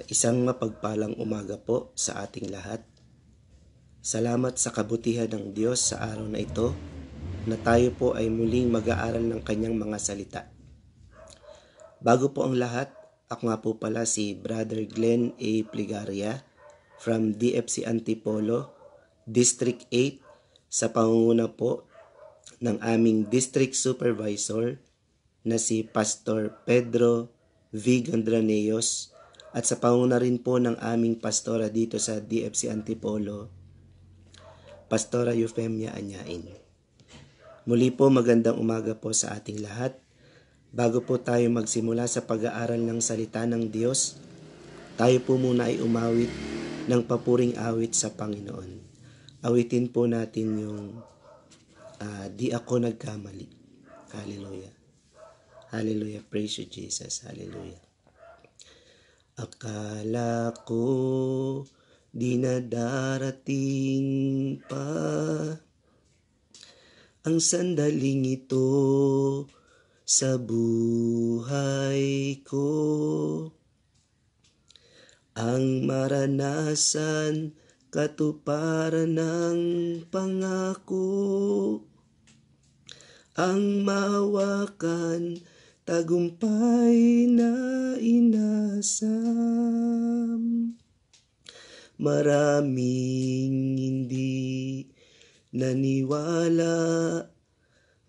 Isang mapagpalang umaga po sa ating lahat. Salamat sa kabutihan ng Diyos sa araw na ito na tayo po ay muling mag-aaral ng kanyang mga salita. Bago po ang lahat, ako nga po pala si Brother Glenn A. Pligaria from DFC Antipolo, District 8 sa pangunguna po ng aming District Supervisor na si Pastor Pedro V. Gandraneos at sa pangunguna rin po ng aming pastora dito sa DFC Antipolo, Pastora Eufemia Anyain. Muli po magandang umaga po sa ating lahat. Bago po tayo magsimula sa pag-aaral ng salita ng Diyos, tayo po muna ay umawit ng papuring awit sa Panginoon. Awitin po natin yung Di Ako Nagkamali. Hallelujah. Hallelujah. Praise you, Jesus. Hallelujah. Akala ko di na darating pa ang sandaling ito sa buhay ko, ang maranasan katuparan ng pangako, ang mahawakan tagumpay na inasam. Maraming hindi naniwala,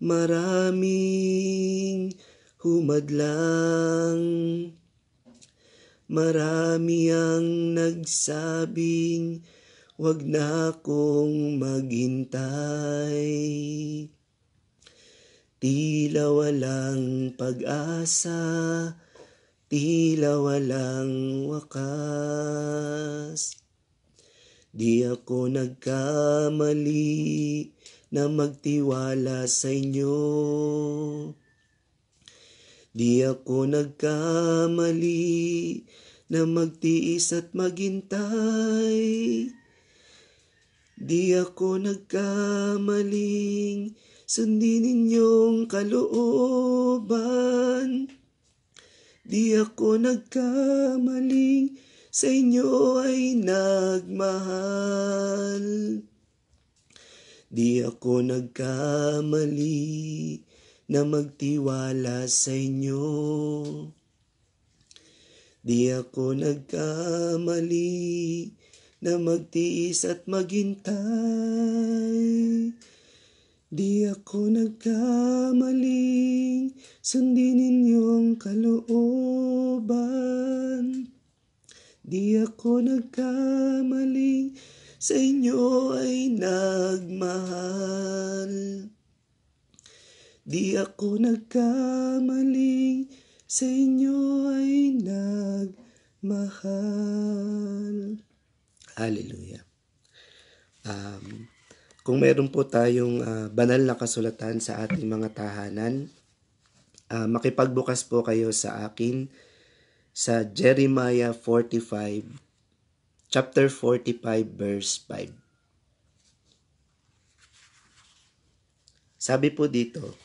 maraming humadlang, marami ang nagsabing wag na akong maghintay. Tila walang pag-asa, tila walang wakas. Di ako nagkamali na magtiwala sa inyo. Di ako nagkamali na magtiis at maghintay. Di ako nagkamaling sundin ninyong kalooban. Di ako nagkamaling sa inyo ay nagmahal. Di ako nagkamali na magtiwala sa inyo. Di ako nagkamali na magtiis at maghintay. Di ako nagkamaling sundin ninyong kalooban. Di ako nagkamaling sa inyo ay nagmahal. Di ako nagkamaling sa inyo ay nagmahal. Hallelujah. Kung meron po tayong banal na kasulatan sa ating mga tahanan, makipagbukas po kayo sa akin sa Jeremiah 45, chapter 45, verse 5. Sabi po dito,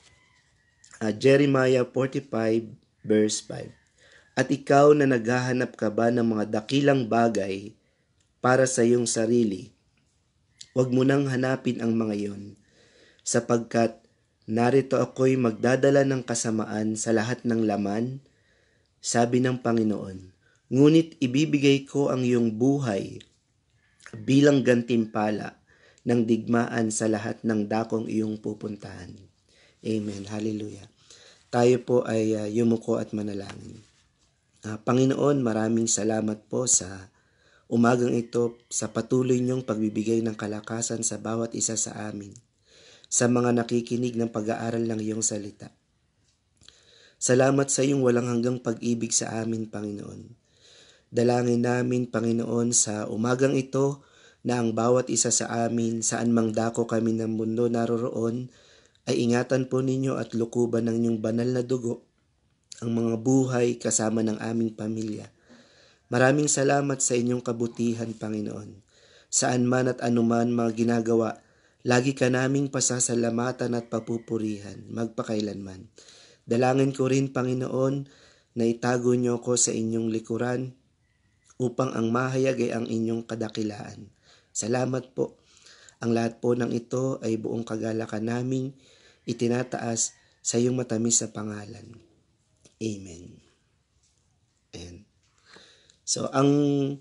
Jeremiah 45, verse 5. At ikaw na naghahanap ka ba ng mga dakilang bagay para sa iyong sarili, huwag mo nang hanapin ang mga iyon, sapagkat narito ako'y magdadala ng kasamaan sa lahat ng laman, sabi ng Panginoon. Ngunit ibibigay ko ang iyong buhay bilang gantimpala ng digmaan sa lahat ng dakong iyong pupuntahan. Amen. Hallelujah. Tayo po ay yumuko at manalangin. Panginoon, maraming salamat po sa umagang ito, sa patuloy niyong pagbibigay ng kalakasan sa bawat isa sa amin, sa mga nakikinig ng pag-aaral ng iyong salita. Salamat sa iyong walang hanggang pag-ibig sa amin, Panginoon. Dalangin namin, Panginoon, sa umagang ito na ang bawat isa sa amin, saan mang dako kami ng mundo naroroon, ay ingatan po ninyo at lukuban ng inyong banal na dugo ang mga buhay kasama ng aming pamilya. Maraming salamat sa inyong kabutihan, Panginoon. Saan man at anuman mga ginagawa, lagi ka naming pasasalamatan at papupurihan, magpakailanman. Dalangin ko rin, Panginoon, na itago niyo ko sa inyong likuran upang ang mahayag ay ang inyong kadakilaan. Salamat po. Ang lahat po ng ito ay buong kagalakan naming itinataas sa iyong matamis na pangalan. Amen. Ayan. So, ang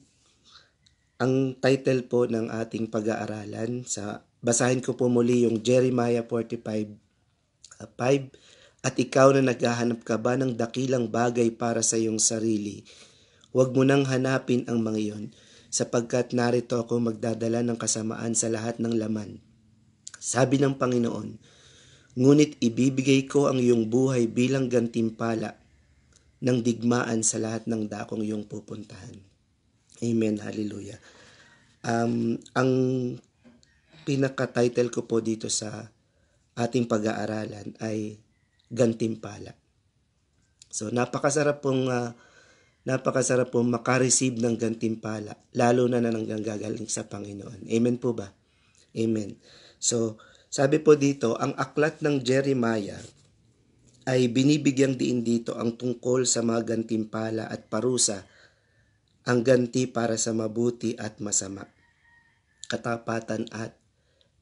title po ng ating pag-aaralan, basahin ko po muli yung Jeremiah 45:5. At ikaw na naghahanap ka ba ng dakilang bagay para sa iyong sarili, huwag mo nang hanapin ang mga iyon, sapagkat narito ako magdadala ng kasamaan sa lahat ng laman. Sabi ng Panginoon, ngunit ibibigay ko ang iyong buhay bilang gantimpala ng digmaan sa lahat ng dakong iyong pupuntahan. Amen. Hallelujah. Ang pinaka-title ko po dito sa ating pag-aaralan ay gantimpala. So napakasarap pong makareceive ng gantimpala, lalo na nanggagaling sa Panginoon. Amen po ba? Amen. So sabi po dito, ang aklat ng Jeremiah ay binibigyang diin dito ang tungkol sa mga gantimpala at parusa, ang ganti para sa mabuti at masama, katapatan at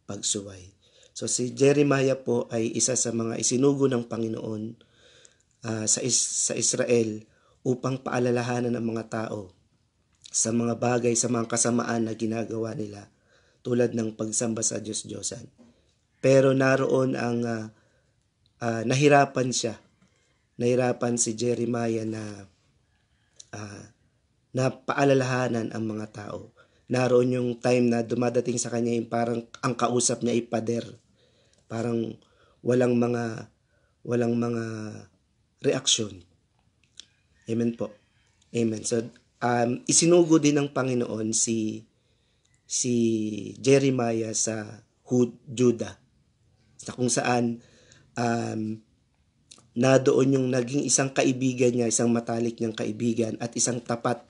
pagsuway. So si Jeremiah po ay isa sa mga isinugo ng Panginoon sa Israel upang paalalahanan ng mga tao sa mga bagay, sa mga kasamaan na ginagawa nila, tulad ng pagsamba sa Diyos-Diyosan. Pero naroon ang nahirapan si Jeremiah na paalalahanan ang mga tao. Naroon yung time na dumadating sa kanya yung parang ang kausap niya ay pader. Parang walang mga reaksyon. Amen po. Amen. So isinugo din ng Panginoon si Jeremiah sa Judah, sa kung saan na doon yung naging isang kaibigan niya, isang matalik niyang kaibigan at isang tapat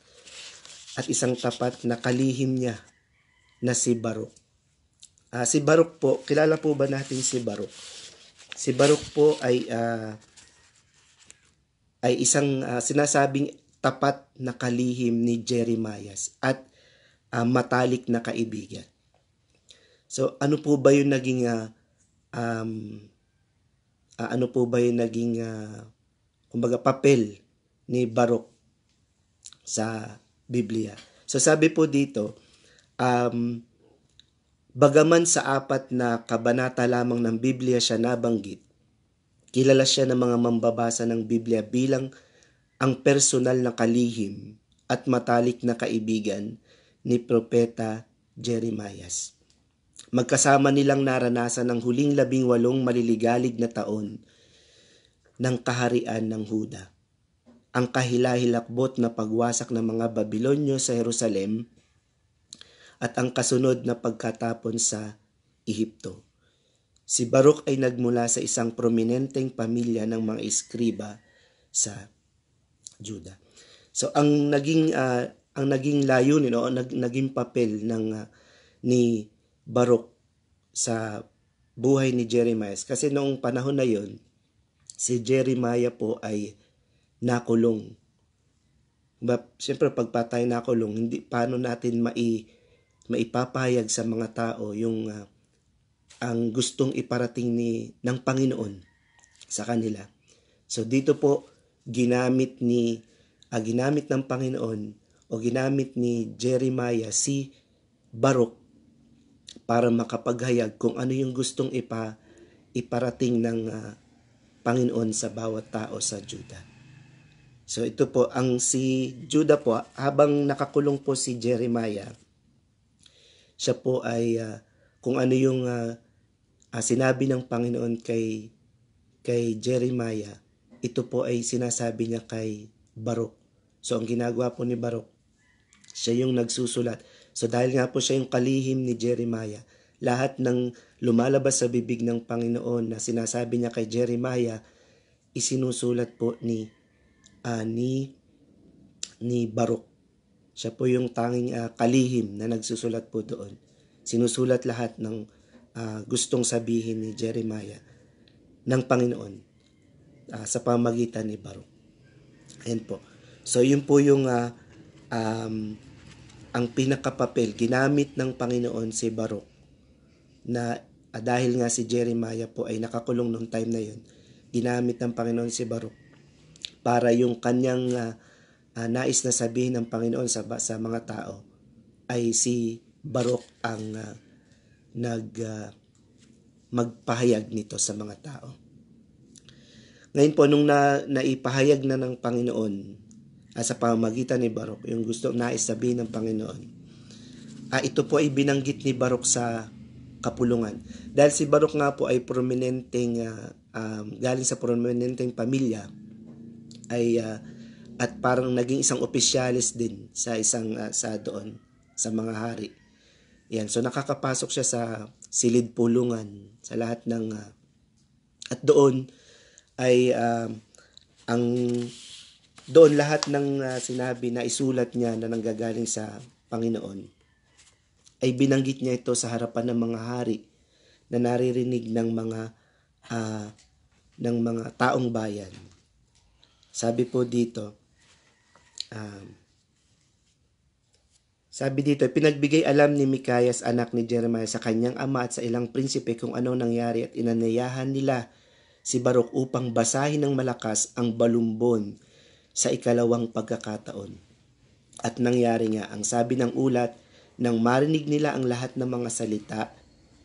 na kalihim niya na si Baruk. Si Baruk po, kilala po ba natin si Baruk? Si Baruk po ay isang sinasabing tapat na kalihim ni Jeremiah at matalik na kaibigan. So ano po ba yung naging papel ni Baruk sa Biblia? So sabi po dito, bagaman sa 4 na kabanata lamang ng Biblia siya nabanggit, kilala siya ng mga mambabasa ng Biblia bilang ang personal na kalihim at matalik na kaibigan ni Propeta Jeremiah. Magkasama nilang naranasan ang huling 18 maliligalig na taon ng kaharian ng Huda, ang kahilahilakbot na pagwasak ng mga Babilonyo sa Jerusalem at ang kasunod na pagkatapon sa Ehipto. Si Baruk ay nagmula sa isang prominenteng pamilya ng mga eskriba sa Juda. So ang naging layunin o naging papel ni Baruk sa buhay ni Jeremiah, kasi noong panahon na yon si Jeremiah po ay nakulong. Siyempre pagpatay nakulong, hindi paano natin maipapahayag sa mga tao yung ang gustong iparating ng Panginoon sa kanila. So dito po ginamit ng Panginoon o ginamit ni Jeremiah si Baruk para makapaghayag kung ano yung gustong iparating ng Panginoon sa bawat tao sa Juda. So ito po, si Juda po, habang nakakulong po si Jeremiah, siya po ay kung ano yung sinabi ng Panginoon kay Jeremiah, ito po ay sinasabi niya kay Baruk. So ang ginagawa po ni Baruk, siya yung nagsusulat. So dahil nga po siya yung kalihim ni Jeremiah, lahat ng lumalabas sa bibig ng Panginoon na sinasabi niya kay Jeremiah, isinusulat po ni Baruk. Siya po yung tanging kalihim na nagsusulat po doon. Sinusulat lahat ng gustong sabihin ni Jeremiah ng Panginoon sa pamagitan ni Baruk. Ayan po. So yun po yung um, ang pinakapapel, ginamit ng Panginoon si Baruch na dahil nga si Jeremiah po ay nakakulong noong time na yun, ginamit ng Panginoon si Baruch para yung kanyang nais na sabihin ng Panginoon sa mga tao ay si Baruch ang magpahayag nito sa mga tao. Ngayon po, nung naipahayag na ng Panginoon sa pamamagitan ni Baruch, yung gusto nais sabihin ng Panginoon, ito po ay binanggit ni Baruch sa kapulungan. Dahil si Baruch nga po ay prominenteng, galing sa prominenteng pamilya, ay at parang naging isang opisyalis din sa doon sa mga hari. Yan, so nakakapasok siya sa silid pulungan, sa lahat ng at doon ay doon lahat ng sinabi na isulat niya na nanggagaling sa Panginoon ay binanggit niya ito sa harapan ng mga hari na naririnig ng mga taong bayan. Sabi dito, pinagbigay alam ni Micaias, anak ni Jeremiah, sa kanyang ama at sa ilang prinsipe kung ano nangyari at inanayahan nila si Baruch upang basahin ng malakas ang balumbon sa ikalawang pagkakataon. At nangyari nga, ang sabi ng ulat, nang marinig nila ang lahat ng mga salita,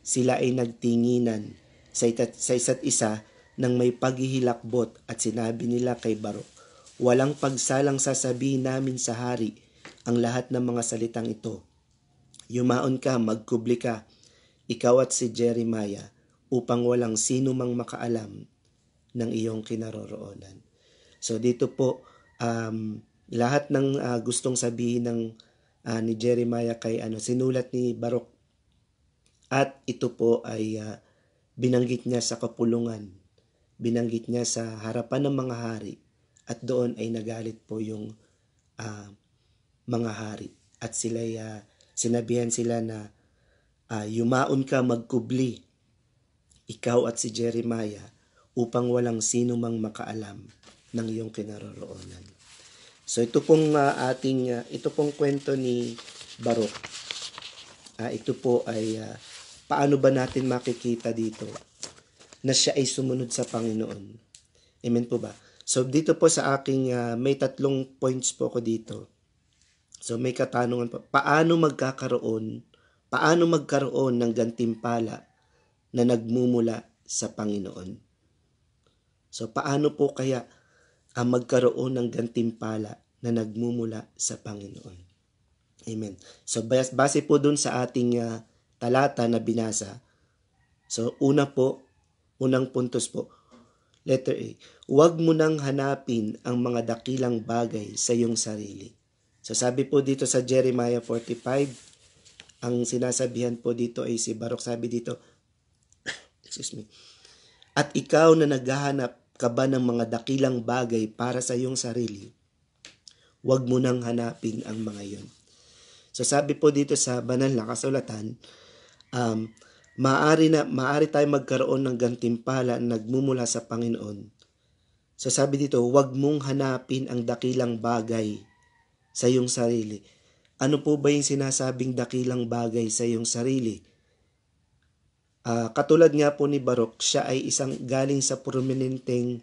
sila ay nagtinginan sa isa't isa nang may paghihilakbot at sinabi nila kay Baruch, walang pagsalang sasabihin namin sa hari ang lahat ng mga salitang ito. Yumaon ka, magkubli ka, ikaw at si Jeremiah, upang walang sino mang makaalam ng iyong kinaroroonan. So dito po, lahat ng gustong sabihin ng ni Jeremiah kay sinulat ni Baruch, at ito po ay binanggit niya sa kapulungan, binanggit niya sa harapan ng mga hari, at doon ay nagalit po yung mga hari at sinabihan sila na yumaon ka, magkubli, ikaw at si Jeremiah, upang walang sino mang makaalam ng iyong kinaroroonan. So ito pong ito pong kwento ni Baruch. Ito po ay paano ba natin makikita dito na siya ay sumunod sa Panginoon? Amen po ba? So dito po sa aking may 3 points po ko dito. So may katanungan po, paano magkaroon ng gantimpala na nagmumula sa Panginoon? So paano po kaya magkaroon ng gantimpala na nagmumula sa Panginoon? Amen. So base po dun sa ating talata na binasa. So unang puntos po. Letter A, huwag mo nang hanapin ang mga dakilang bagay sa iyong sarili. So sabi po dito sa Jeremiah 45, ang sinasabihan po dito ay si Baruch, sabi dito, at ikaw na naghahanap ka ba ng mga dakilang bagay para sa iyong sarili, huwag mo nang hanapin ang mga iyon. So sabi po dito sa banal na kasulatan, maaari tayo magkaroon ng gantimpala na nagmumula sa Panginoon. So sabi dito, huwag mong hanapin ang dakilang bagay sa iyong sarili. Ano po ba yung sinasabing dakilang bagay sa iyong sarili? Katulad nga po ni Baruch, siya ay isang galing sa prominenteng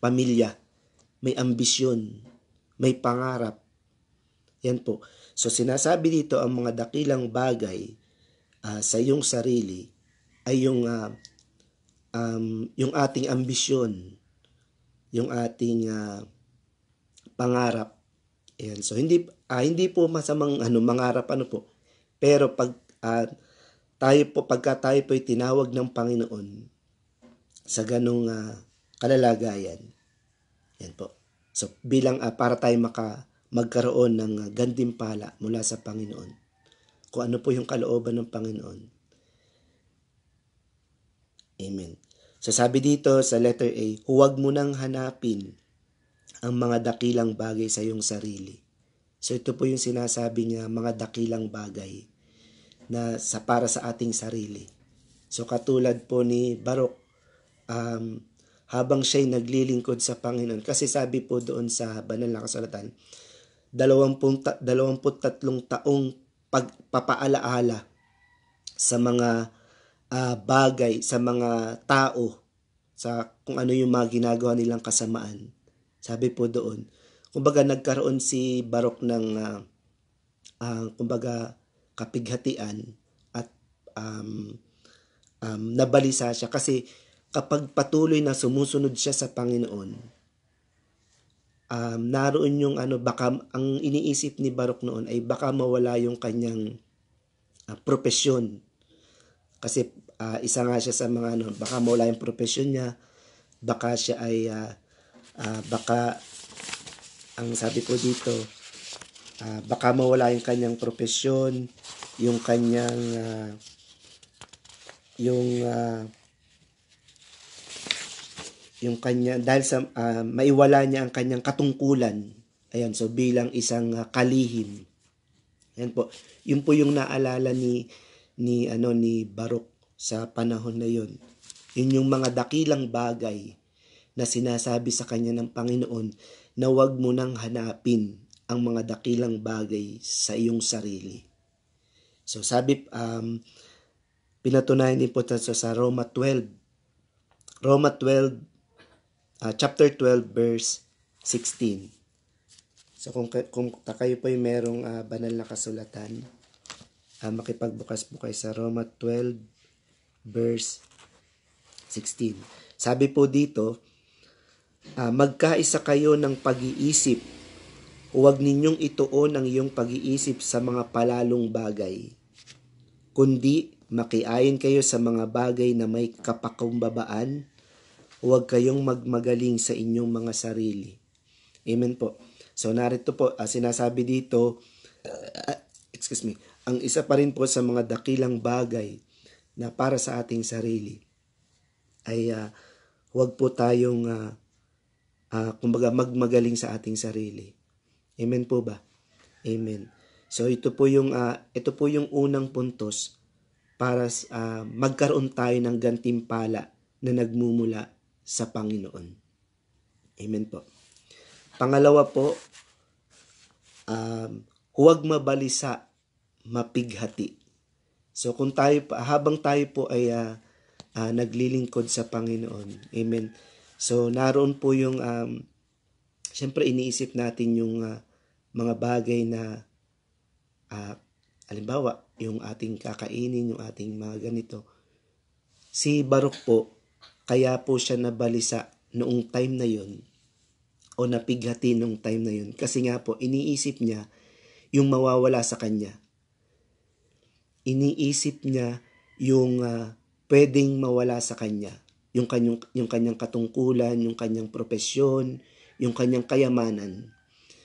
pamilya. May ambisyon, may pangarap. Yan po. So sinasabi dito ang mga dakilang bagay sa iyong sarili ay yung ating ambisyon, yung ating pangarap. Ayan. So hindi po masamang mangarap po. Pero pagka tayo po ay tinawag ng Panginoon sa ganung kalalagayan. Yan po. So bilang para tayo magkaroon ng gantimpala mula sa Panginoon. Kung ano po yung kalooban ng Panginoon. Amen. So sabi dito sa letter A, huwag mo nang hanapin ang mga dakilang bagay sa iyong sarili. So ito po yung sinasabi niya, mga dakilang bagay na para sa ating sarili. So katulad po ni Baruch, habang siya'y naglilingkod sa Panginoon, kasi sabi po doon sa banal na kasulatan, 23 taong pagpapaalaala sa mga bagay, sa mga tao, sa kung ano yung mga ginagawa nilang kasamaan. Sabi po doon, kumbaga nagkaroon si Barok ng kumbaga kapighatian at nabalisa siya kasi kapag patuloy na sumusunod siya sa Panginoon, naroon yung baka ang iniisip ni Barok noon ay baka mawala yung kanyang propesyon. Kasi isa nga siya sa mga baka mawala yung propesyon niya, baka siya ay baka ang sabi po dito, baka mawala yung kanyang propesyon, yung kanyang yung kanya dahil sa maiwala niya ang kanyang katungkulan. Ayan, so bilang isang kalihim. Ayan po. Yun po yung naalala ni Barok sa panahon na yun. Yun yung mga dakilang bagay na sinasabi sa kanya ng Panginoon na huwag mo nang hanapin ang mga dakilang bagay sa iyong sarili. So sabi, pinatunayan din po sa Roma 12. Roma 12, chapter 12, verse 16. So kung kayo po ay merong banal na kasulatan, makipagbukas po kayo sa Roma 12, verse 16. Sabi po dito, magkaisa kayo ng pag-iisip, huwag ninyong ituon ang iyong pag-iisip sa mga palalong bagay, kundi makiayon kayo sa mga bagay na may kapakumbabaan, huwag kayong magmagaling sa inyong mga sarili. Amen po. So narito po, sinasabi dito, ang isa pa rin po sa mga dakilang bagay na para sa ating sarili ay huwag po tayong kumbaga magmagaling sa ating sarili. Amen po ba? Amen. So ito po yung unang puntos para magkaroon tayo ng gantimpala na nagmumula sa Panginoon. Amen po. Pangalawa po, huwag mabalisa, mapighati. So kung habang tayo po ay naglilingkod sa Panginoon, amen. So naroon po yung siyempre iniisip natin yung mga bagay na halimbawa yung ating kakainin, yung ating mga ganito. Si Barok po, kaya po siya nabalisa noong time na yun o napighati noong time na yun kasi nga po iniisip niya yung mawawala sa kanya. Iniisip niya yung pwedeng mawala sa kanya, yung kanyang katungkulan, yung kanyang propesyon, yung kanyang kayamanan.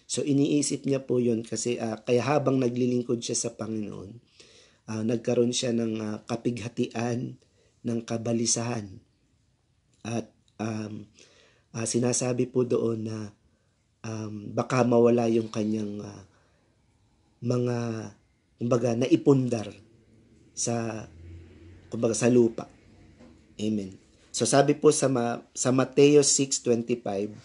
So iniisip niya po yun kasi kaya habang naglilingkod siya sa Panginoon, nagkaroon siya ng kapighatian, ng kabalisahan. At sinasabi po doon na baka mawala yung kanyang mga kumbaga naipundar sa lupa. Amen. So sabi po sa Mateo 6:25.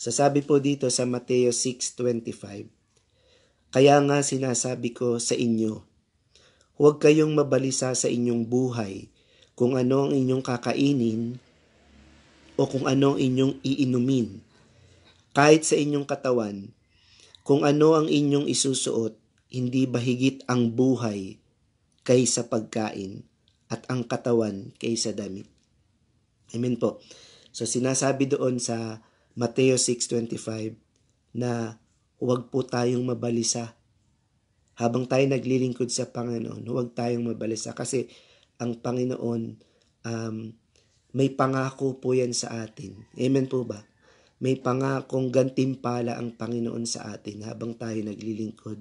So sabi po dito sa Mateo 6:25. Kaya nga sinasabi ko sa inyo, huwag kayong mabalisa sa inyong buhay kung ano ang inyong kakainin o kung ano ang inyong iinumin. Kahit sa inyong katawan, kung ano ang inyong isusuot, hindi ba higit ang buhay kaysa pagkain at ang katawan kaysa damit? Amen po. So sinasabi doon sa Mateo 6:25 na huwag po tayong mabalisa. Habang tayo naglilingkod sa Panginoon, huwag tayong mabalisa kasi ang Panginoon may pangako po yan sa atin. Amen po ba? May pangakong gantimpala ang Panginoon sa atin habang tayo naglilingkod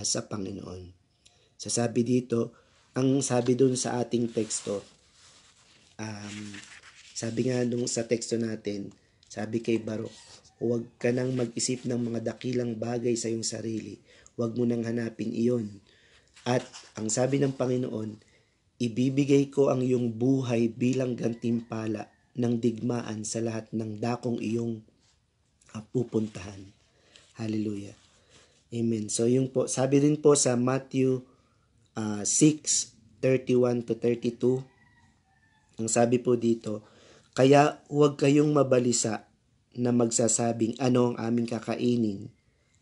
sa Panginoon. So sabi dito, ang sabi doon sa ating teksto, sabi nga nung sa teksto natin, sabi kay Barok, huwag ka nang mag-isip ng mga dakilang bagay sa iyong sarili. Huwag mo nang hanapin iyon. At ang sabi ng Panginoon, ibibigay ko ang iyong buhay bilang gantimpala ng digmaan sa lahat ng dakong iyong pupuntahan. Hallelujah. Amen. So yung po, sabi rin po sa Matthew 6:31 to 32, ang sabi po dito, kaya huwag kayong mabalisa na magsasabing ano ang aming kakainin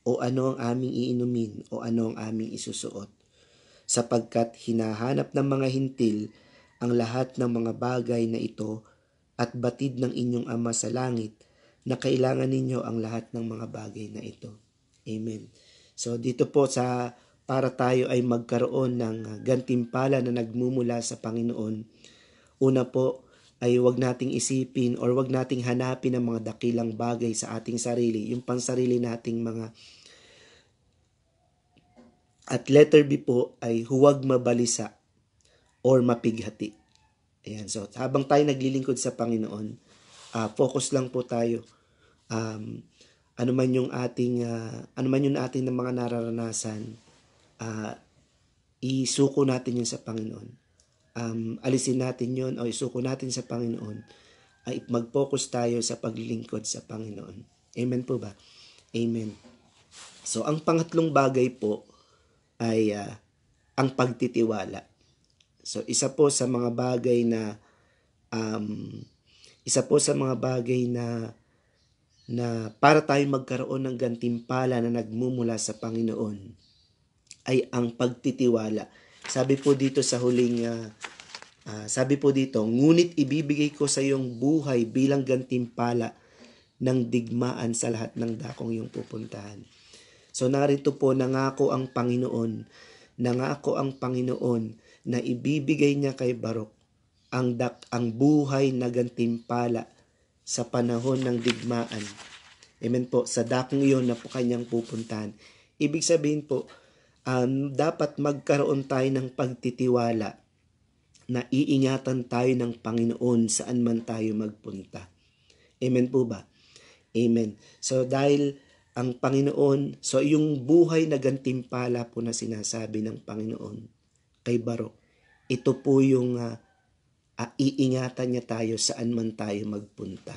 o ano ang aming iinumin o ano ang aming isusuot. Sapagkat hinahanap ng mga hintil ang lahat ng mga bagay na ito at batid ng inyong Ama sa langit na kailangan ninyo ang lahat ng mga bagay na ito. Amen. So dito po para tayo ay magkaroon ng gantimpala na nagmumula sa Panginoon, una po ay wag nating isipin or wag nating hanapin ang mga dakilang bagay sa ating sarili, yung pansarili nating mga. At letter B po ay huwag mabalisa or mapighati. Ayan, so habang tayo naglilingkod sa Panginoon, focus lang po tayo. Ano man yung ating ng mga nararanasan, isuko natin yun sa Panginoon. Alisin natin yun o isuko natin sa Panginoon. Ay mag-focus tayo sa paglilingkod sa Panginoon. Amen po ba? Amen. So ang pangatlong bagay po ay ang pagtitiwala. So isa po sa mga bagay na para tayo magkaroon ng gantimpala na nagmumula sa Panginoon ay ang pagtitiwala. Sabi po dito sa huling ngunit ibibigay ko sa iyong buhay bilang gantimpala ng digmaan sa lahat ng dakong iyong pupuntahan. So narito po nangako ang Panginoon na ibibigay niya kay Baruk ang buhay na gantimpala sa panahon ng digmaan. Amen po, sa dakong iyon na po kanyang pupuntahan. Ibig sabihin po, dapat magkaroon tayo ng pagtitiwala na iingatan tayo ng Panginoon saan man tayo magpunta. Amen po ba? Amen. So dahil ang Panginoon, so yung buhay na gantimpala po na sinasabi ng Panginoon kay Baruk, ito po yung iingatan niya tayo saan man tayo magpunta.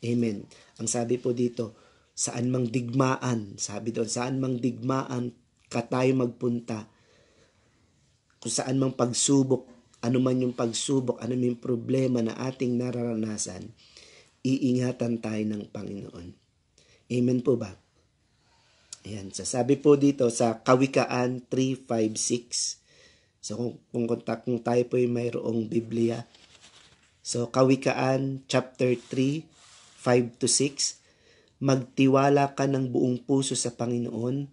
Amen. Ang sabi po dito, saan mang digmaan ka tayo magpunta, kung saan mang pagsubok, ano man yung pagsubok, ano man yung problema na ating nararanasan, iingatan tayo ng Panginoon. Amen po ba? Ayan. So sabi po dito sa Kawikaan 3:5-6. So kung tayo po ay mayroong Biblia. So Kawikaan chapter 3:5-6. Magtiwala ka ng buong puso sa Panginoon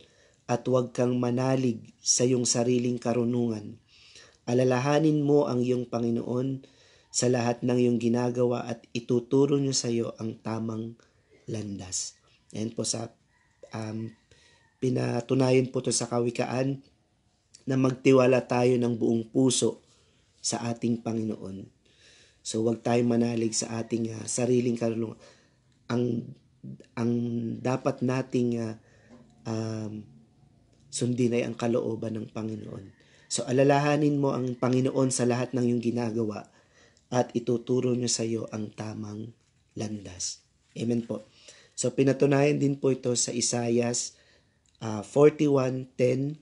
at huwag kang manalig sa iyong sariling karunungan. Alalahanin mo ang iyong Panginoon sa lahat ng iyong ginagawa at ituturo niyo sa iyo ang tamang landas. Ayan po sa pinatunayan po to sa Kawikaan na magtiwala tayo ng buong puso sa ating Panginoon. So huwag tayong manalig sa ating sariling karunungan. Ang dapat nating sundin ay ang kalooban ng Panginoon. So alalahanin mo ang Panginoon sa lahat ng iyong ginagawa at ituturo niyo sa iyo ang tamang landas. Amen po. So pinatunayan din po ito sa Isaiah 41:10-13.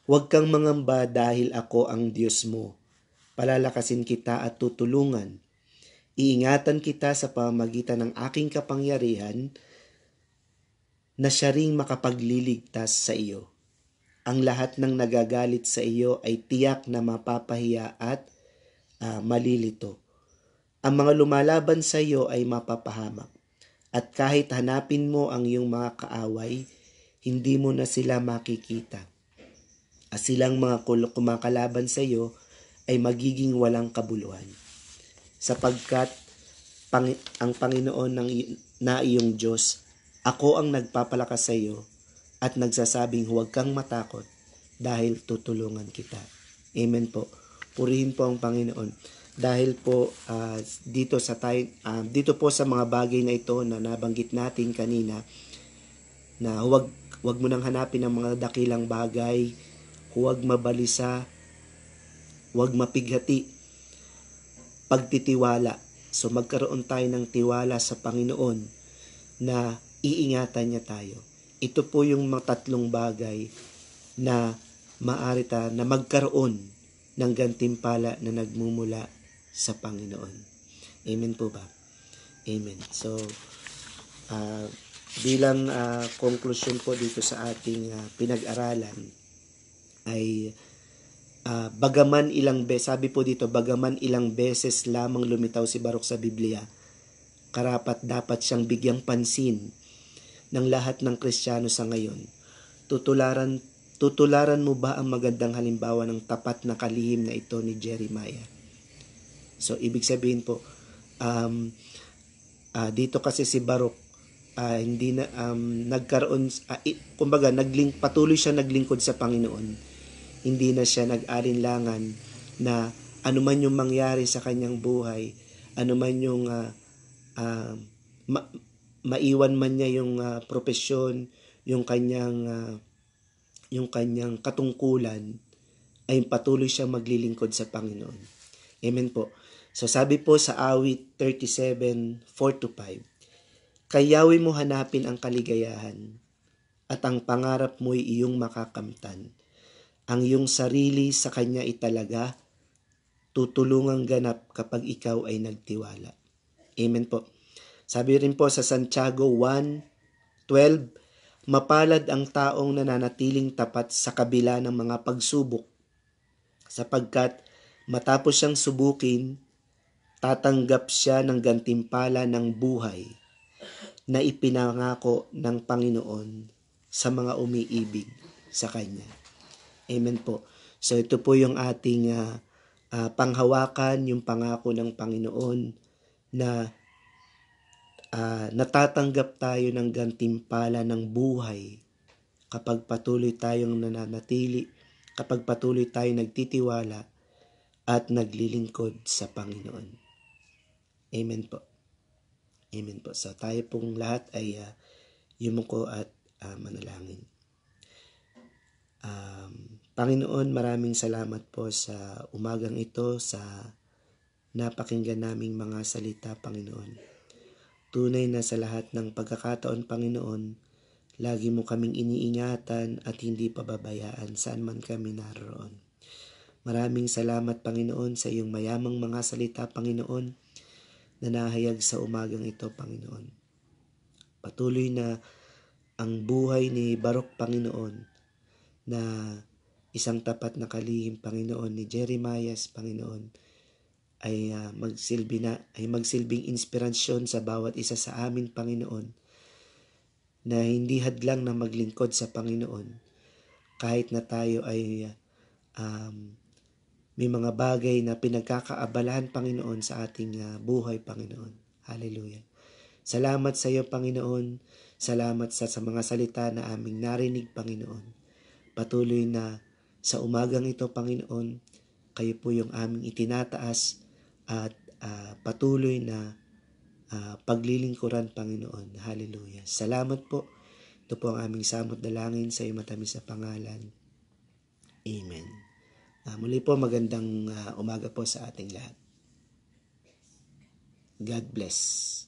Huwag kang mangamba dahil ako ang Diyos mo. Palalakasin kita at tutulungan. Iingatan kita sa pamamagitan ng aking kapangyarihan na siya ring makapagliligtas sa iyo. Ang lahat ng nagagalit sa iyo ay tiyak na mapapahiya at malilito. Ang mga lumalaban sa iyo ay mapapahamak. At kahit hanapin mo ang iyong mga kaaway, hindi mo na sila makikita. At silang mga kumakalaban sa iyo ay magiging walang kabuluhan. Sapagkat ang Panginoon na iyong Diyos, ako ang nagpapalakas sa iyo at nagsasabing huwag kang matakot dahil tutulungan kita. Amen po. Purihin po ang Panginoon. Dahil po dito po sa mga bagay na ito na nabanggit natin kanina, na huwag mo nang hanapin ang mga dakilang bagay, huwag mabalisa, huwag mapighati, pagtitiwala So magkaroon tayo ng tiwala sa Panginoon na iingatan niya tayo. Ito po yung mga tatlong bagay na maaari na magkaroon ng gantimpala na nagmumula sa Panginoon. Amen po ba? Amen. So, bilang conclusion po dito sa ating pinag-aralan ay bagaman ilang beses, sabi po dito, bagaman ilang beses lamang lumitaw si Baruch sa Biblia, karapat dapat siyang bigyang pansin ng lahat ng Kristiyano sa ngayon. Tutularan mo ba ang magandang halimbawa ng tapat na kalihim na ito ni Jeremiah? So, ibig sabihin po, dito kasi si Baruch, hindi na nagkaroon, kumbaga patuloy siya naglingkod sa Panginoon. Hindi na siya nag-alinlangan na anuman yung mangyari sa kanyang buhay, anuman yung maiwan man niya yung propesyon, yung kanyang katungkulan, ay patuloy siyang maglilingkod sa Panginoon. Amen po. So sabi po sa awit 37:4-5, kayawi mo hanapin ang kaligayahan, at ang pangarap mo'y iyong makakamtan. Ang iyong sarili sa Kanya italaga, tutulungang ganap kapag ikaw ay nagtiwala. Amen po. Sabi rin po sa Santiago 1:12, mapalad ang taong nananatiling tapat sa kabila ng mga pagsubok, sapagkat matapos siyang subukin, tatanggap siya ng gantimpala ng buhay na ipinangako ng Panginoon sa mga umiibig sa Kanya. Amen po. So ito po yung ating panghawakan, yung pangako ng Panginoon na natatanggap tayo ng gantimpala ng buhay kapag patuloy tayong nananatili, kapag patuloy tayong nagtitiwala at naglilingkod sa Panginoon. Amen po. Amen po. So tayo pong lahat ay yumuko at manalangin. Panginoon, maraming salamat po sa umagang ito, sa napakinggan naming mga salita, Panginoon. Tunay na sa lahat ng pagkakataon, Panginoon, lagi mo kaming iniingatan at hindi pababayaan saan man kami naroon. Maraming salamat, Panginoon, sa iyong mayamang mga salita, Panginoon, na nahayag sa umagang ito, Panginoon. Patuloy na ang buhay ni Baruch, Panginoon, na isang tapat na kalihim, Panginoon, ni Jeremiah, Panginoon, ay magsilbing inspirasyon sa bawat isa sa amin, Panginoon, na hindi hadlang na maglingkod sa Panginoon kahit na tayo ay may mga bagay na pinagkakaabalahan, Panginoon, sa ating buhay, Panginoon. Hallelujah. Salamat sa iyo, Panginoon. Salamat sa mga salita na aming narinig, Panginoon. Patuloy na sa umagang ito, Panginoon, kayo po yung aming itinataas at patuloy na paglilingkuran, Panginoon. Hallelujah. Salamat po. Ito po ang aming samot dalangin sa iyo matamis na pangalan. Amen. Muli po, magandang umaga po sa ating lahat. God bless.